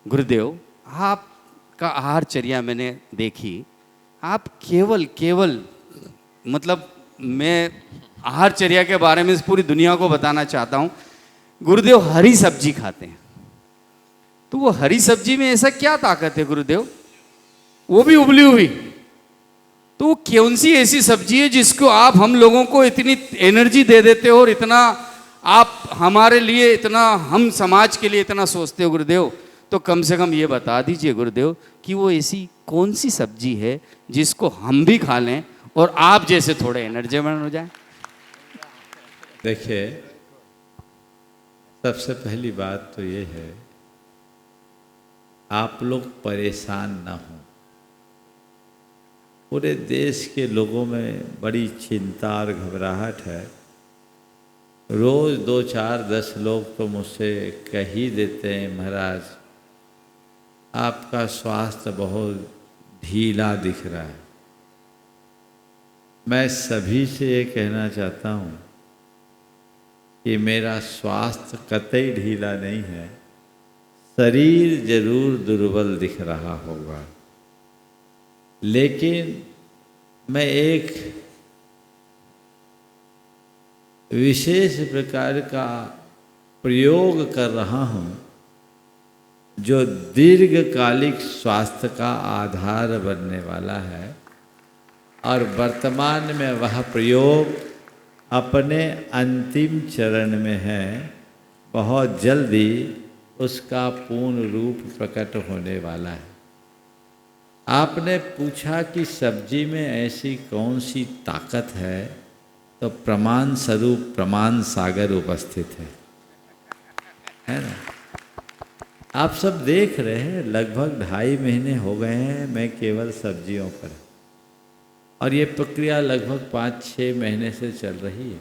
गुरुदेव, आपका आहारचर्या मैंने देखी। आप केवल केवल मतलब मैं आहारचर्या के बारे में इस पूरी दुनिया को बताना चाहता हूँ। गुरुदेव हरी सब्जी खाते हैं, तो वो हरी सब्जी में ऐसा क्या ताकत है गुरुदेव? वो भी उबली हुई। तो वो कौन सी ऐसी सब्जी है जिसको आप हम लोगों को इतनी एनर्जी दे देते हो और इतना आप हमारे लिए इतना, हम समाज के लिए इतना सोचते हो गुरुदेव? तो कम से कम ये बता दीजिए गुरुदेव कि वो ऐसी कौन सी सब्जी है जिसको हम भी खा लें और आप जैसे थोड़े एनर्जेटिक हो जाए। देखिए, सबसे पहली बात तो ये है, आप लोग परेशान ना हों। पूरे देश के लोगों में बड़ी चिंता और घबराहट है। रोज़ 2, 4, 10 लोग तो मुझसे कह ही देते हैं, महाराज आपका स्वास्थ्य बहुत ढीला दिख रहा है। मैं सभी से ये कहना चाहता हूँ कि मेरा स्वास्थ्य कतई ढीला नहीं है, शरीर जरूर दुर्बल दिख रहा होगा, लेकिन मैं एक विशेष प्रकार का प्रयोग कर रहा हूँ जो दीर्घकालिक स्वास्थ्य का आधार बनने वाला है, और वर्तमान में वह प्रयोग अपने अंतिम चरण में है। बहुत जल्दी उसका पूर्ण रूप प्रकट होने वाला है। आपने पूछा कि सब्जी में ऐसी कौन सी ताकत है, तो प्रमाण स्वरूप प्रमाण सागर उपस्थित है ना। आप सब देख रहे हैं, लगभग 2.5 महीने हो गए हैं मैं केवल सब्जियों पर, और ये प्रक्रिया लगभग 5-6 महीने से चल रही है।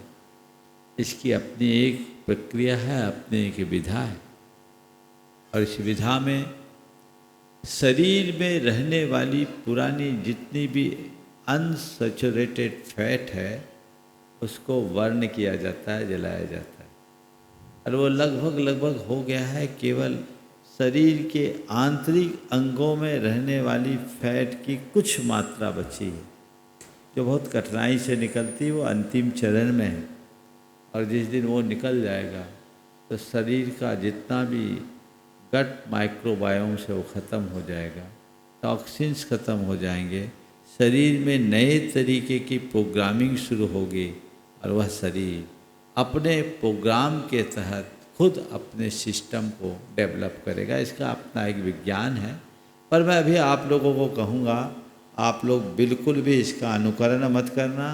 इसकी अपनी एक प्रक्रिया है, अपनी एक विधा है, और इस विधा में शरीर में रहने वाली पुरानी जितनी भी अनसैचुरेटेड फैट है उसको बर्न किया जाता है, जलाया जाता है, और वो लगभग हो गया है। केवल शरीर के आंतरिक अंगों में रहने वाली फैट की कुछ मात्रा बची है, जो बहुत कठिनाई से निकलती है, वो अंतिम चरण में है। और जिस दिन वो निकल जाएगा तो शरीर का जितना भी गट माइक्रोबायोम से वो ख़त्म हो जाएगा, टॉक्सिन्स ख़त्म हो जाएंगे, शरीर में नए तरीके की प्रोग्रामिंग शुरू होगी, और वह शरीर अपने प्रोग्राम के तहत खुद अपने सिस्टम को डेवलप करेगा। इसका अपना एक विज्ञान है, पर मैं अभी आप लोगों को कहूँगा, आप लोग बिल्कुल भी इसका अनुकरण मत करना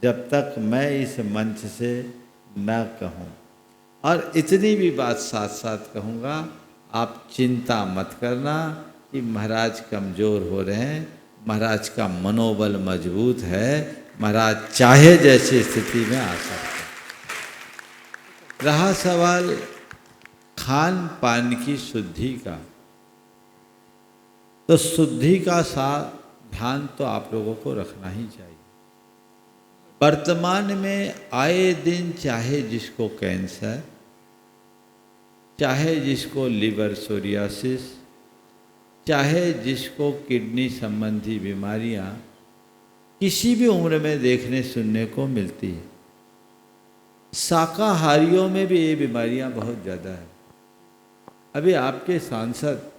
जब तक मैं इस मंच से न कहूँ। और इतनी भी बात साथ साथ कहूँगा, आप चिंता मत करना कि महाराज कमज़ोर हो रहे हैं। महाराज का मनोबल मजबूत है, महाराज चाहे जैसी स्थिति में आ सकते हैं। रहा सवाल खान पान की शुद्धि का, तो शुद्धि का साथ ध्यान तो आप लोगों को रखना ही चाहिए। वर्तमान में आए दिन चाहे जिसको कैंसर, चाहे जिसको लिवर सोरियासिस, चाहे जिसको किडनी संबंधी बीमारियां किसी भी उम्र में देखने सुनने को मिलती है। शाकाहारियों में भी ये बीमारियां बहुत ज़्यादा है। अभी आपके सांसद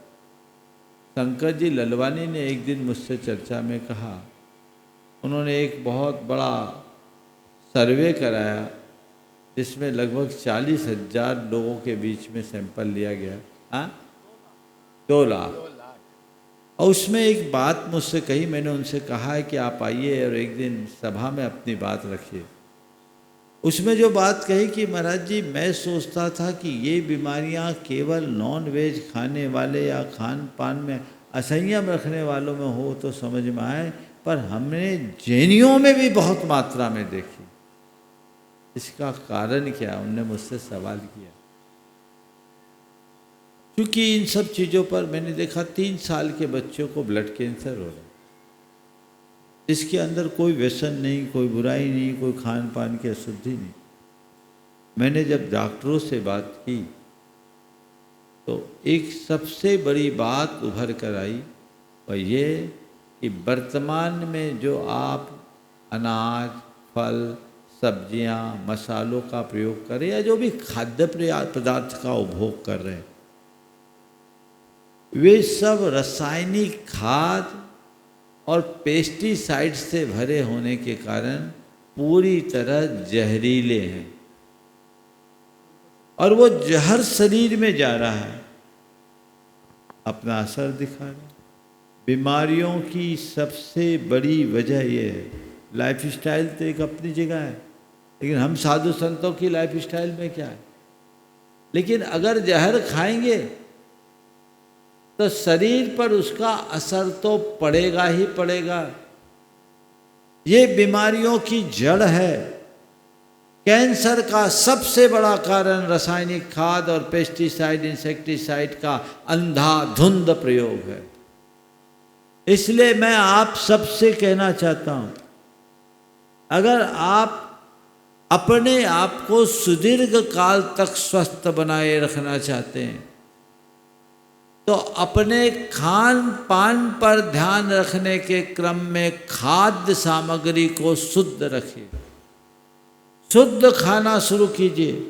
शंकर जी ललवानी ने एक दिन मुझसे चर्चा में कहा, उन्होंने एक बहुत बड़ा सर्वे कराया जिसमें लगभग 40,000 लोगों के बीच में सैंपल लिया गया। हाँ, 2 लाख। और उसमें एक बात मुझसे कही, मैंने उनसे कहा है कि आप आइए और एक दिन सभा में अपनी बात रखिए। उसमें जो बात कही कि महाराज जी, मैं सोचता था कि ये बीमारियां केवल नॉन वेज खाने वाले या खान पान में असंयम रखने वालों में हो तो समझ में आए, पर हमने जैनियों में भी बहुत मात्रा में देखी। इसका कारण क्या? उनने मुझसे सवाल किया। क्योंकि इन सब चीज़ों पर मैंने देखा 3 साल के बच्चों को ब्लड कैंसर हो रहा है, इसके अंदर कोई व्यसन नहीं, कोई बुराई नहीं, कोई खान पान की अशुद्धि नहीं। मैंने जब डॉक्टरों से बात की तो एक सबसे बड़ी बात उभर कर आई और ये कि वर्तमान में जो आप अनाज, फल, सब्जियां, मसालों का प्रयोग करें या जो भी खाद्य पदार्थ का उपभोग कर रहे हैं, वे सब रासायनिक खाद और पेस्टिसाइड से भरे होने के कारण पूरी तरह जहरीले हैं और वो जहर शरीर में जा रहा है, अपना असर दिखा रहा है। बीमारियों की सबसे बड़ी वजह ये है। लाइफ स्टाइल तो एक अपनी जगह है, लेकिन हम साधु संतों की लाइफ स्टाइल में क्या है? लेकिन अगर जहर खाएंगे तो शरीर पर उसका असर तो पड़ेगा ही पड़ेगा। ये बीमारियों की जड़ है। कैंसर का सबसे बड़ा कारण रासायनिक खाद और पेस्टिसाइड, इंसेक्टिसाइड का अंधाधुंध प्रयोग है। इसलिए मैं आप सबसे कहना चाहता हूं, अगर आप अपने आप को सुदीर्घ काल तक स्वस्थ बनाए रखना चाहते हैं तो अपने खान पान पर ध्यान रखने के क्रम में खाद्य सामग्री को शुद्ध रखिए, शुद्ध खाना शुरू कीजिए।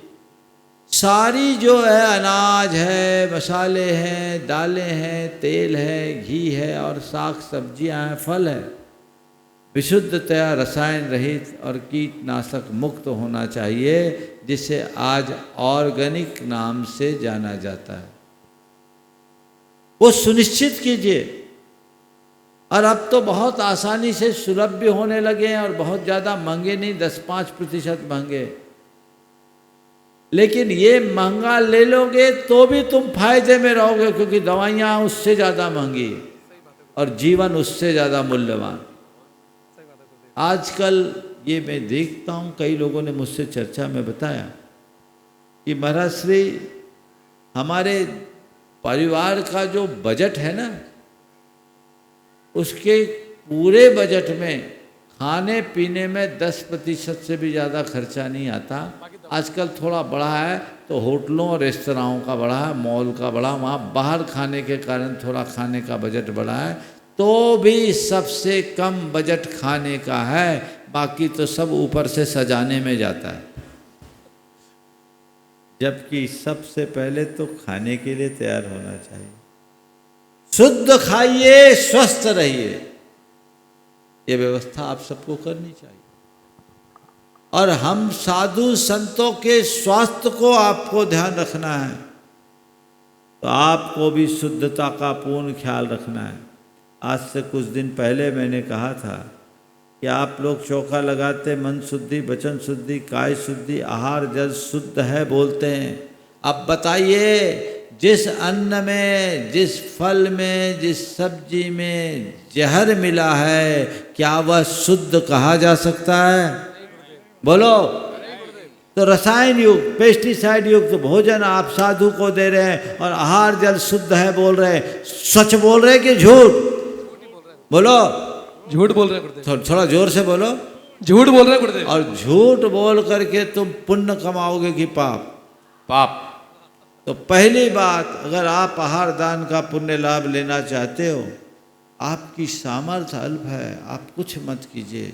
सारी जो है अनाज है, मसाले हैं, दालें हैं, तेल है, घी है और साग सब्जियां हैं, फल है, विशुद्धतया रसायन रहित और कीटनाशक मुक्त होना चाहिए, जिसे आज ऑर्गेनिक नाम से जाना जाता है। वो सुनिश्चित कीजिए। और अब तो बहुत आसानी से सुलभ भी होने लगे हैं और बहुत ज़्यादा महंगे नहीं, 10-5% महंगे। लेकिन ये महंगा ले लोगे तो भी तुम फायदे में रहोगे, क्योंकि दवाइयाँ उससे ज़्यादा महंगी और जीवन उससे ज़्यादा मूल्यवान। आजकल ये मैं देखता हूँ, कई लोगों ने मुझसे चर्चा में बताया कि महाराज श्री, हमारे परिवार का जो बजट है ना, उसके पूरे बजट में खाने पीने में 10% से भी ज़्यादा खर्चा नहीं आता। आजकल थोड़ा बढ़ा है तो होटलों और रेस्तराओं का बढ़ा है, मॉल का बढ़ा, वहाँ बाहर खाने के कारण थोड़ा खाने का बजट बढ़ा है, तो भी सबसे कम बजट खाने का है, बाकी तो सब ऊपर से सजाने में जाता है। जबकि सबसे पहले तो खाने के लिए तैयार होना चाहिए। शुद्ध खाइए, स्वस्थ रहिए, ये व्यवस्था आप सबको करनी चाहिए। और हम साधु संतों के स्वास्थ्य को आपको ध्यान रखना है, तो आपको भी शुद्धता का पूर्ण ख्याल रखना है। आज से कुछ दिन पहले मैंने कहा था कि आप लोग चौका लगाते मन शुद्धि, वचन शुद्धि, काय शुद्धि, आहार जल शुद्ध है बोलते हैं। अब बताइए, जिस अन्न में, जिस फल में, जिस सब्जी में जहर मिला है, क्या वह शुद्ध कहा जा सकता है? बोलो। तो रसायन युक्त, पेस्टिसाइड युक्त भोजन आप साधु को दे रहे हैं और आहार जल शुद्ध है बोल रहे हैं। सच बोल रहे हैं कि झूठ? बोलो। झूठ बोल रहे गुरुदेव। थोड़ा जोर से बोलो। झूठ बोल रहे गुरुदेव। और झूठ बोल करके तुम पुण्य कमाओगे कि पाप? पाप। तो पहली बात, अगर आप आहार दान का पुण्य लाभ लेना चाहते हो, आपकी सामर्थ्य अल्प है, आप कुछ मत कीजिए।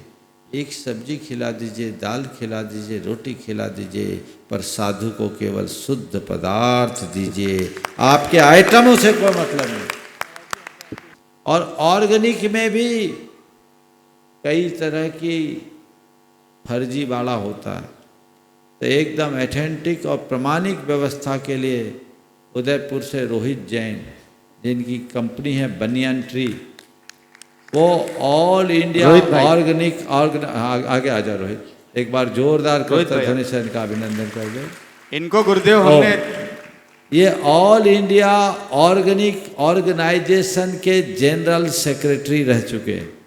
एक सब्जी खिला दीजिए, दाल खिला दीजिए, रोटी खिला दीजिए, पर साधु को केवल शुद्ध पदार्थ दीजिए। आपके आइटमों से कोई मतलब नहीं। और ऑर्गेनिक में भी कई तरह की फर्जीवाड़ा होता है, तो एकदम ऑथेंटिक और प्रमाणिक व्यवस्था के लिए उदयपुर से रोहित जैन, जिनकी कंपनी है बनियान ट्री, वो ऑल इंडिया ऑर्गेनिक आगे आ जा रोहित, एक बार जोरदार ध्वनि से इनका अभिनंदन कर दो। इनको गुरुदेव हमने ये ऑल इंडिया ऑर्गेनिक ऑर्गेनाइजेशन के जनरल सेक्रेटरी रह चुके हैं।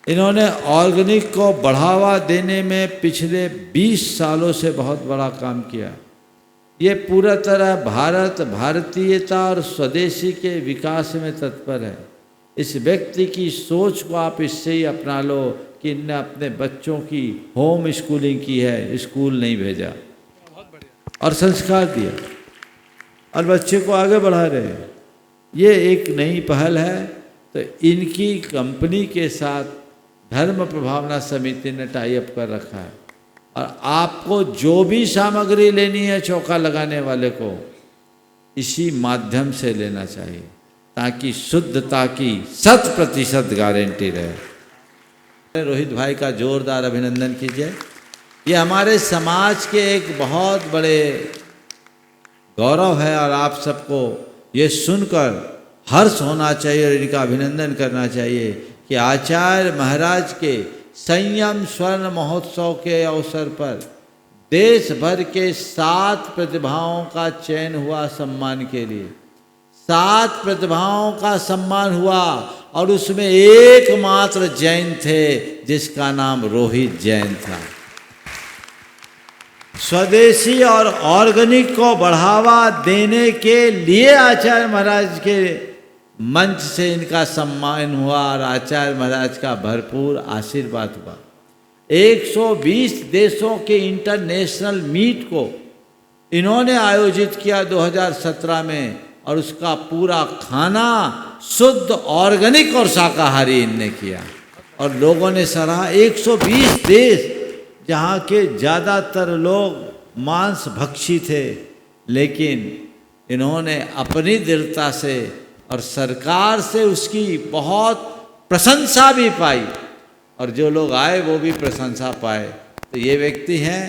इन्होंने ऑर्गेनिक को बढ़ावा देने में पिछले 20 सालों से बहुत बड़ा काम किया। ये पूरा तरह भारत, भारतीयता और स्वदेशी के विकास में तत्पर है। इस व्यक्ति की सोच को आप इससे ही अपना लो कि इनने अपने बच्चों की होम स्कूलिंग की है, स्कूल नहीं भेजा और संस्कार दिया। और बच्चे को आगे बढ़ा रहे हैं। ये एक नई पहल है। तो इनकी कंपनी के साथ धर्म प्रभावना समिति ने टाई अप कर रखा है। और आपको जो भी सामग्री लेनी है चौका लगाने वाले को इसी माध्यम से लेना चाहिए, ताकि शुद्धता की 100% गारंटी रहे। रोहित भाई का जोरदार अभिनंदन कीजिए। ये हमारे समाज के एक बहुत बड़े गौरव है और आप सबको ये सुनकर हर्ष होना चाहिए और इनका अभिनंदन करना चाहिए कि आचार्य महाराज के संयम स्वर्ण महोत्सव के अवसर पर देश भर के 7 प्रतिभाओं का चयन हुआ सम्मान के लिए। 7 प्रतिभाओं का सम्मान हुआ और उसमें एकमात्र जैन थे जिसका नाम रोहित जैन था। स्वदेशी और ऑर्गेनिक को बढ़ावा देने के लिए आचार्य महाराज के मंच से इनका सम्मान हुआ और आचार्य महाराज का भरपूर आशीर्वाद हुआ। 120 देशों के इंटरनेशनल मीट को इन्होंने आयोजित किया 2017 में और उसका पूरा खाना शुद्ध ऑर्गेनिक और शाकाहारी इनने किया और लोगों ने सराहा। 120 देश जहाँ के ज़्यादातर लोग मांस भक्षी थे, लेकिन इन्होंने अपनी दृढ़ता से और सरकार से उसकी बहुत प्रशंसा भी पाई और जो लोग आए वो भी प्रशंसा पाए। तो ये व्यक्ति हैं